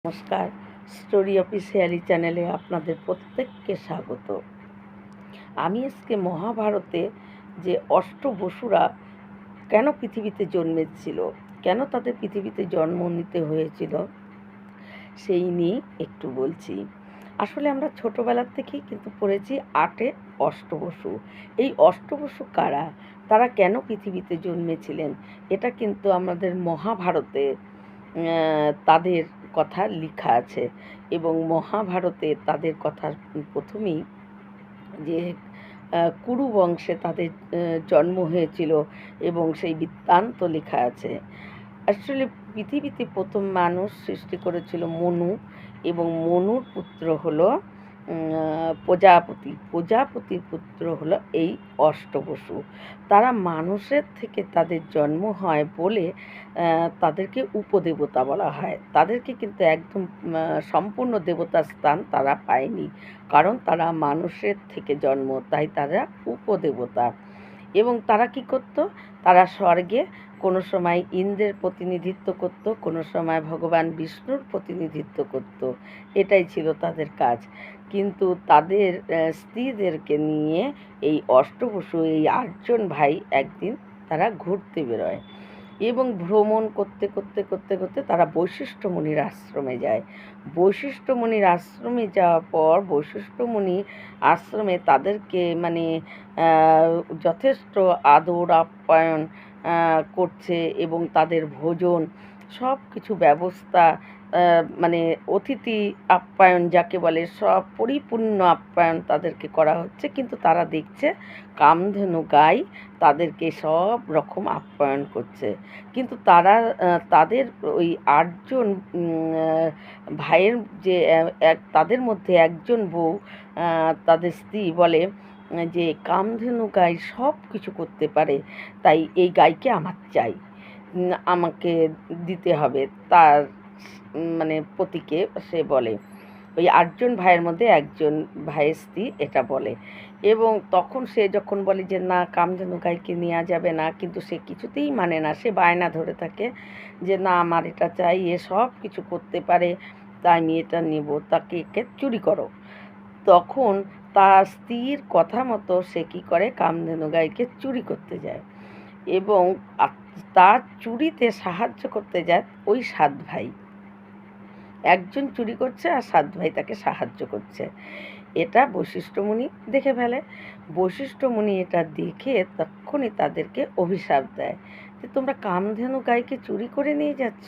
নমস্কার, story officially চ্যানেলে আপনাদের প্রত্যেককে স্বাগত। আমি আজকে মহাভারতে যে অষ্টবসুরা কেন পৃথিবীতে জন্মেছিল, কেন তাদের পৃথিবীতে জন্ম নিতে হয়েছিল, সেই নিয়ে একটু বলছি। আসলে আমরা ছোটোবেলার থেকেই কিন্তু পড়েছি আটে অষ্টবসু। এই অষ্টবসু কারা, তারা কেন পৃথিবীতে জন্মেছিলেন, এটা কিন্তু আমাদের মহাভারতে তাদের কথা লেখা আছে। এবং মহাভারতে তাদের কথা প্রথমেই যে কুরু বংশে তাদের জন্ম হয়েছিল এবং সেই বৃত্তান্ত লেখা আছে। আসলে পৃথিবীতে প্রথম মানুষ সৃষ্টি করেছিল মনু, এবং মনুর পুত্র হলো প্রজাপতি। প্রজাপতির পুত্র হলো এই অষ্টবসু। তারা মানুষের থেকে তাদের জন্ম হয় বলে তাদেরকে উপদেবতা বলা হয়। তাদেরকে কিন্তু একদম সম্পূর্ণ দেবতার স্থান তারা পায়নি, কারণ তারা মানুষের থেকে জন্ম, তাই তারা উপদেবতা। এবং তারা কি করত, তারা স্বর্গে কোনো সময় ইন্দ্রের প্রতিনিধিত্ব করত, কোনো সময় ভগবান বিষ্ণুর প্রতিনিধিত্ব করত। এটাই ছিল তাদের কাজ। কিন্তু তাদের স্ত্রীদেরকে নিয়ে এই অষ্টবসু, এই 8জন ভাই একদিন তারা ঘুরতে বেরোয় এবং ভ্রমণ করতে করতে করতে করতে তারা বৈশিষ্ট্য মুনির আশ্রমে যায়। বৈশিষ্ট্য মুনির আশ্রমে যাওয়ার পর বৈশিষ্ট্য মুনি আশ্রমে তাদেরকে যথেষ্ট আদর আপ্যায়ন করছে এবং তাদের ভোজন সব কিছু ব্যবস্থা, অতিথি আপ্যায়ন যাকে বলে, সব পরিপূর্ণ আপ্যায়ন তাদেরকে করা হচ্ছে। কিন্তু তারা দেখছে কামধেনু গাই তাদেরকে সব রকম আপ্যায়ন করছে। কিন্তু তারা তাদের ওই 8জন ভাইয়ের যে তাদের মধ্যে একজন বউ, তাদের স্ত্রী বলে যে কামধেনু গাই সব কিছু করতে পারে, তাই এই গাইকে আমার চাই, আমাকে দিতে হবে। তার পতিকে সে বলে, ওই 8জন ভাইয়ের মধ্যে একজন ভাইয়ের স্ত্রী এটা বলে। এবং তখন সে যখন বলে যে না, কামধেনু গাইকে নেওয়া যাবে না, কিন্তু সে কিছুতেই মানে না, সে বায়না ধরে থাকে যে না, আমার এটা চাই, এ সব কিছু করতে পারে, তাই আমি এটা নেব, তাকে একে চুরি করো। তখন তার স্ত্রীর কথা মতো সে কী করে, কামধেনু গাইকে চুরি করতে যায় এবং তার চুরিতে সাহায্য করতে যায় ওই 7 ভাই। একজন চুরি করছে আর 7 ভাই তাকে সাহায্য করছে। এটা বৈশিষ্ট্য মুনি দেখে ফেলে। বৈশিষ্ট্য মুনি এটা দেখে তক্ষুনি তাদেরকে অভিশাপ দেয় যে তোমরা কামধেনু গাইকে চুরি করে নিয়ে যাচ্ছ,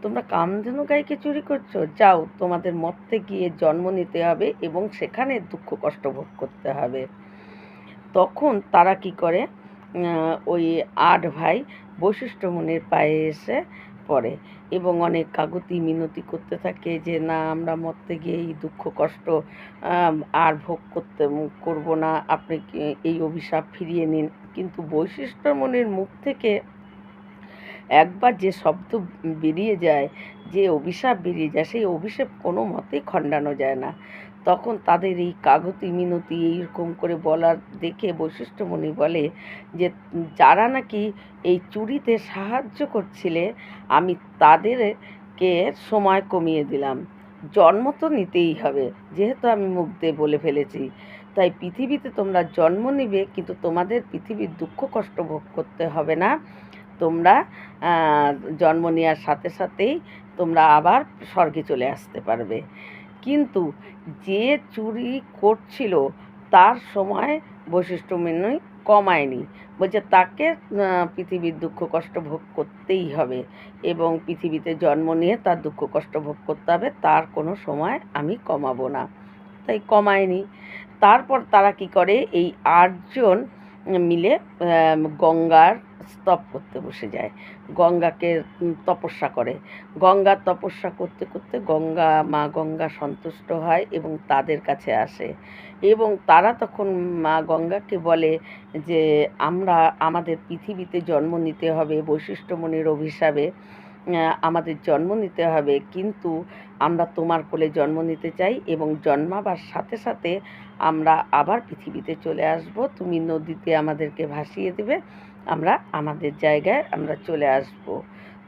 তোমরা কামধেনু গাইকে চুরি করছো, যাও, তোমাদের মর্তে গিয়ে জন্ম নিতে হবে এবং সেখানে দুঃখ কষ্ট ভোগ করতে হবে। তখন তারা কি করে, ওই 8 ভাই বৈশিষ্ট্য মুনির পায়ে এসে পড়ে এবং অনেক কাকুতি মিনতি করতে থাকে যে না, আমরা মরতে গিয়ে এই দুঃখ কষ্ট আর ভোগ করব না, আপনি এই অভিশাপ ফিরিয়ে নিন। কিন্তু বৈশিষ্ট্য মুনির মুখ থেকে একবার যে শব্দ বেরিয়ে যায়, যে অভিশাপ বেরিয়ে যায়, সেই অভিশাপ কোনো মতেই খণ্ডানো যায় না। তখন তাদের এই কাকুতি মিনতি এইরকম করে বলার দেখে বৈশিষ্ট্য মুনি বলে যে যারা নাকি এই চুরিতে সাহায্য করছিলে, আমি তাদেরকে সময় কমিয়ে দিলাম, জন্ম তো নিতেই হবে, যেহেতু আমি মুখ দিয়ে বলে ফেলেছি, তাই পৃথিবীতে তোমরা জন্ম নিবে, কিন্তু তোমাদের পৃথিবীর দুঃখ কষ্ট ভোগ করতে হবে না। তোমরা জন্ম নেওয়ার সাথে সাথেই তোমরা আবার স্বর্গে চলে আসতে পারবে। কিন্তু যে চুরি করছিল তার সময় বৈশিষ্ট্য মুনি কমায়নি, বলছে তাকে পৃথিবীর দুঃখ কষ্ট ভোগ করতেই হবে এবং পৃথিবীতে জন্ম নিয়ে তার দুঃখ কষ্ট ভোগ করতে হবে, তার কোনো সময় আমি কমাবো না, তাই কমায়নি। তারপর তারা কি করে, এই 8জন মিলে গঙ্গার স্তব করতে বসে যায়, গঙ্গাকে তপস্যা করে। গঙ্গার তপস্যা করতে করতে মা গঙ্গা সন্তুষ্ট হয় এবং তাদের কাছে আসে এবং তারা তখন মা গঙ্গাকে বলে যে আমাদের পৃথিবীতে জন্ম নিতে হবে, বৈশিষ্ট্য মুনির অভিশাপে আমাদের জন্ম নিতে হবে, কিন্তু আমরা তোমার কোলে জন্ম নিতে চাই এবং জন্মাবার সাথে সাথে আমরা আবার পৃথিবীতে চলে আসব, তুমি নদীতে আমাদেরকে ভাসিয়ে দেবে, আমরা আমাদের জায়গায় আমরা চলে আসব।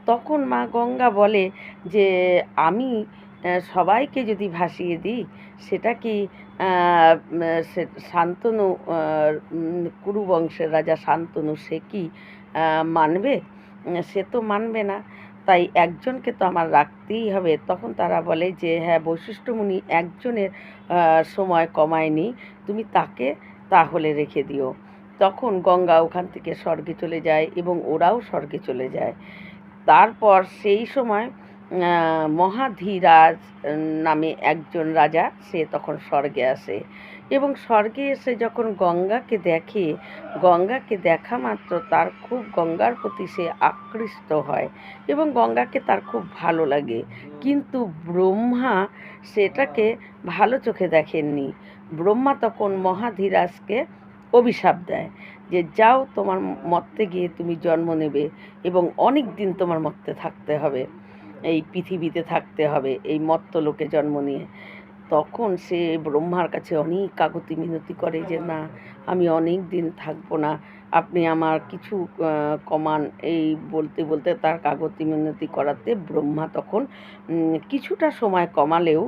তখন মা গঙ্গা বলে যে আমি সবাইকে যদি ভাসিয়ে দিই, সেটা কি সে শান্তনু, কুরু বংশের রাজা শান্তনু, সে কি মানবে? সে তো মানবে না। তাই একজনকে তো আমার রাখতেই হবে। তখন তারা বলে যে, হ্যাঁ, বশিষ্ঠ মুনি একজনের সময় কমায়নি, তুমি তাকে তাহলে রেখে দিও। তখন গঙ্গা ওখান থেকে স্বর্গে চলে যায় এবং ওরাও স্বর্গে চলে যায়। তারপর সেই সময় মহাধীরাজ নামে একজন রাজা, সে তখন স্বর্গে আসে এবং স্বর্গে এসে যখন গঙ্গাকে দেখে, গঙ্গাকে দেখা মাত্র তার খুব গঙ্গার প্রতি সে আকৃষ্ট হয় এবং গঙ্গাকে তার খুব ভালো লাগে। কিন্তু ব্রহ্মা সেটাকে ভালো চোখে দেখেননি। ব্রহ্মা তখন মহাধীরাজকে অভিশাপ দেয় যে, যাও, তোমার মর্তে গিয়ে তুমি জন্ম নেবে এবং অনেক দিন তোমার মর্তে থাকতে হবে, এই পৃথিবীতে থাকতে হবে এই মর্তলোকে জন্ম নিয়ে। তখন সে ব্রহ্মার কাছে অনেক কাকুতি মিনতি করে যে, না, আমি অনেক দিন থাকবো না, আপনি আমার কিছু কমান। এই বলতে বলতে তার কাকুতি মিনতি করাতে ব্রহ্মা তখন কিছুটা সময় কমালেও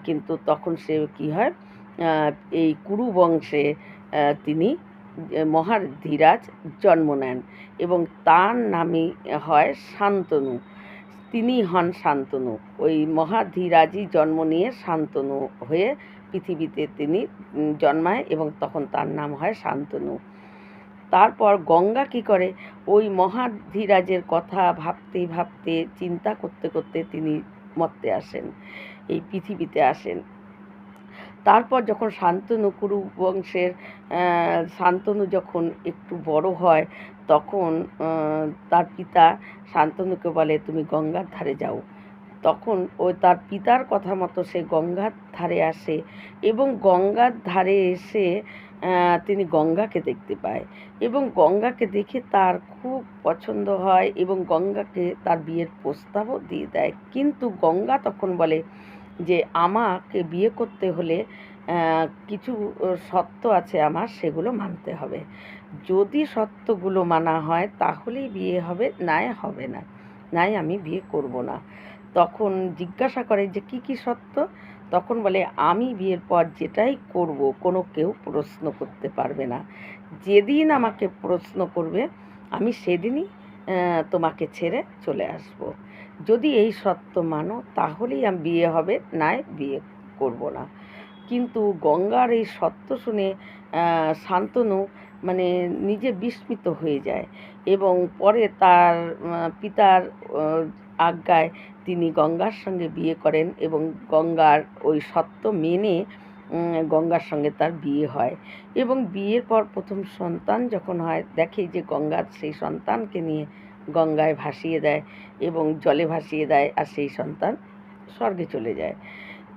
কিন্তু তখন সে কি হয়, এই কুরু বংশে তিনি মহাধীরাজ জন্ম নেন এবং তার নামই হয় শান্তনু। তিনি হন শান্তনু। ওই মহাধীরাজই জন্ম নিয়ে শান্তনু হয়ে পৃথিবীতে তিনি জন্মায় এবং তখন তার নাম হয় শান্তনু। তারপর গঙ্গা কি করে, ওই মহাধীরাজের কথা ভাবতে ভাবতে, চিন্তা করতে করতে তিনি মর্তে আসেন, এই পৃথিবীতে আসেন। তারপর যখন শান্তনু, কুরু বংশের শান্তনু যখন একটু বড় হয়, তখন তার পিতা শান্তনুকে বলে, তুমি গঙ্গার ধারে যাও। তখন ওই তার পিতার কথা মতো সে গঙ্গার ধারে আসে এবং গঙ্গার ধারে এসে তিনি গঙ্গাকে দেখতে পায় এবং গঙ্গাকে দেখে তার খুব পছন্দ হয় এবং গঙ্গাকে তার বিয়ের প্রস্তাবও দিয়ে দেয়। কিন্তু গঙ্গা তখন বলে যে, আমাকে বিয়ে করতে হলে কিছু শর্ত আছে আমার, সেগুলো মানতে হবে। যদি শর্তগুলো মানা হয় তাহলেই বিয়ে হবে, নয় হবে না, নয় আমি বিয়ে করব না। তখন জিজ্ঞাসা করে যে, কি কি শর্ত? তখন বলে, আমি বিয়ের পর যেটাই করব কোনো কেউ প্রশ্ন করতে পারবে না। যেদিন আমাকে প্রশ্ন করবে আমি সেদিনই তোমাকে ছেড়ে চলে আসব। যদি এই শর্ত মানো তাহলেই বিয়ে হবে, নয় বিয়ে করব না। কিন্তু গঙ্গার এই শর্ত শুনে শান্তনু মানে নিজে বিস্মিত হয়ে যায় এবং পরে তার পিতার আজ্ঞায় তিনি গঙ্গার সঙ্গে বিয়ে করেন এবং গঙ্গার ওই শর্ত মেনে গঙ্গার সঙ্গে তার বিয়ে হয় এবং বিয়ের পর প্রথম সন্তান যখন হয়, দেখে যে গঙ্গার সেই সন্তানকে নিয়ে গঙ্গায় ভাসিয়ে দেয় এবং জলে ভাসিয়ে দেয়, আর সেই সন্তান স্বর্গে চলে যায়।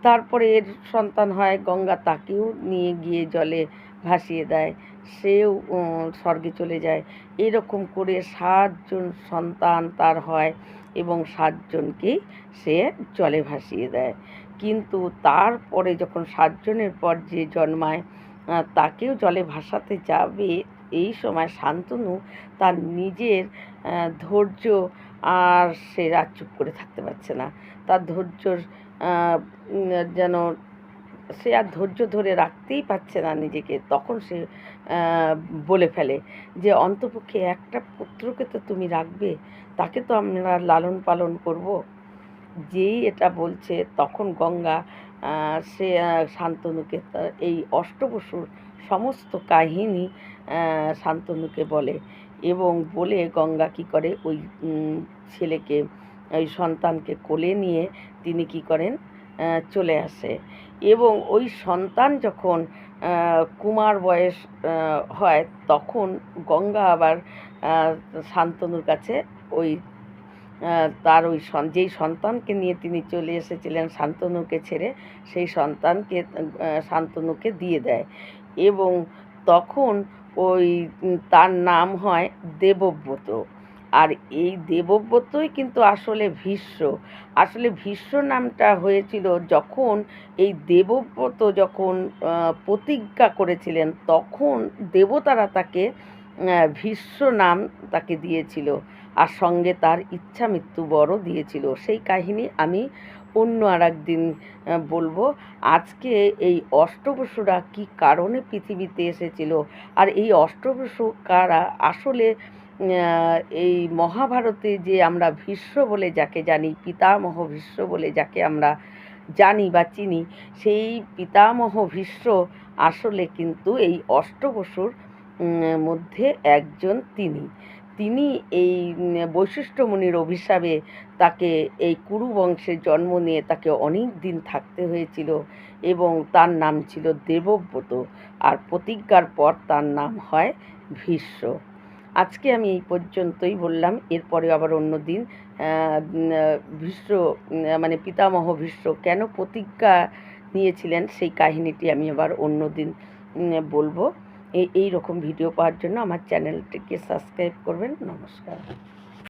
তারপরে এর সন্তান হয়, গঙ্গা তাকেও নিয়ে গিয়ে জলে ভাসিয়ে দেয়, সেও স্বর্গে চলে যায়। এরকম করে 7 জন সন্তান তার হয় এবং 7 জনকেই সে জলে ভাসিয়ে দেয়। কিন্তু তারপরে যখন 7 জনের পর যে জন্মায় তাকেও জলে ভাসাতে যাবে, এই সময় শান্তনু তার নিজের ধৈর্য আর সে চুপ করে থাকতে পারছে না। তার ধৈর্যর যেন সে আর ধৈর্য ধরে রাখতেই পারছে না নিজেকে। তখন সে বলে ফেলে যে, অন্তপক্ষে একটা পুত্রকে তো তুমি রাখবে, তাকে তো আমরা লালন পালন করব। যেই এটা বলছে তখন গঙ্গা সে শান্তনুকে এই অষ্টবসুর সমস্ত কাহিনী শান্তনুকে বলে এবং বলে গঙ্গা কি করে, ওই ছেলেকে, ওই সন্তানকে কোলে নিয়ে তিনি কি করেন, চলে আসে এবং ওই সন্তান যখন কুমার বয়স হয়, তখন গঙ্গা আবার শান্তনুর কাছে ওই তার ওই যেই সন্তানকে নিয়ে তিনি চলে এসেছিলেন শান্তনুকে ছেড়ে, সেই সন্তানকে শান্তনুকে দিয়ে দেয় এবং তখন ওই তার নাম হয় দেবব্রত। আর এই দেবব্রতই কিন্তু আসলে ভীষ্ম। আসলে ভীষ্ম নামটা হয়েছিল যখন এই দেবব্রত যখন প্রতিজ্ঞা করেছিলেন, তখন দেবতারা তাকে ভীষ্ম নাম তাকে দিয়েছিল আর সঙ্গে তার ইচ্ছা মৃত্যু বরও দিয়েছিল। সেই কাহিনী আমি অন্য আরেকদিন বলবো। আজকে এই অষ্টবসুরা কী কারণে পৃথিবীতে এসেছিল, আর এই অষ্টবসু কারা আসলে, এই মহাভারতে যে আমরা ভীষ্ম বলে যাকে জানি, পিতামহ ভীষ্ম বলে যাকে আমরা জানি বা চিনি, সেই পিতামহ ভীষ্ম আসলে কিন্তু এই অষ্টবসুর মধ্যে একজন। তিনি এই বৈশিষ্ট্য মুনির অভিশাপে তাকে এই কুরু বংশে জন্ম নিয়ে তাকে অনেক দিন থাকতে হয়েছিল, এবং তার নাম ছিল দেবব্রত, আর প্রতিজ্ঞার পর তার নাম হয় ভীষ্ম। আজকে আমি এই পর্যন্তই বললাম, এরপরে আবার অন্য দিন ভীষ্ম মানে পিতামহ ভীষ্ম কেন প্রতিজ্ঞা নিয়েছিলেন সেই কাহিনীটি আমি আবার অন্য দিন বলবো। এই রকম ভিডিও পাওয়ার জন্য আমার চ্যানেলটিকে সাবস্ক্রাইব করবেন। নমস্কার।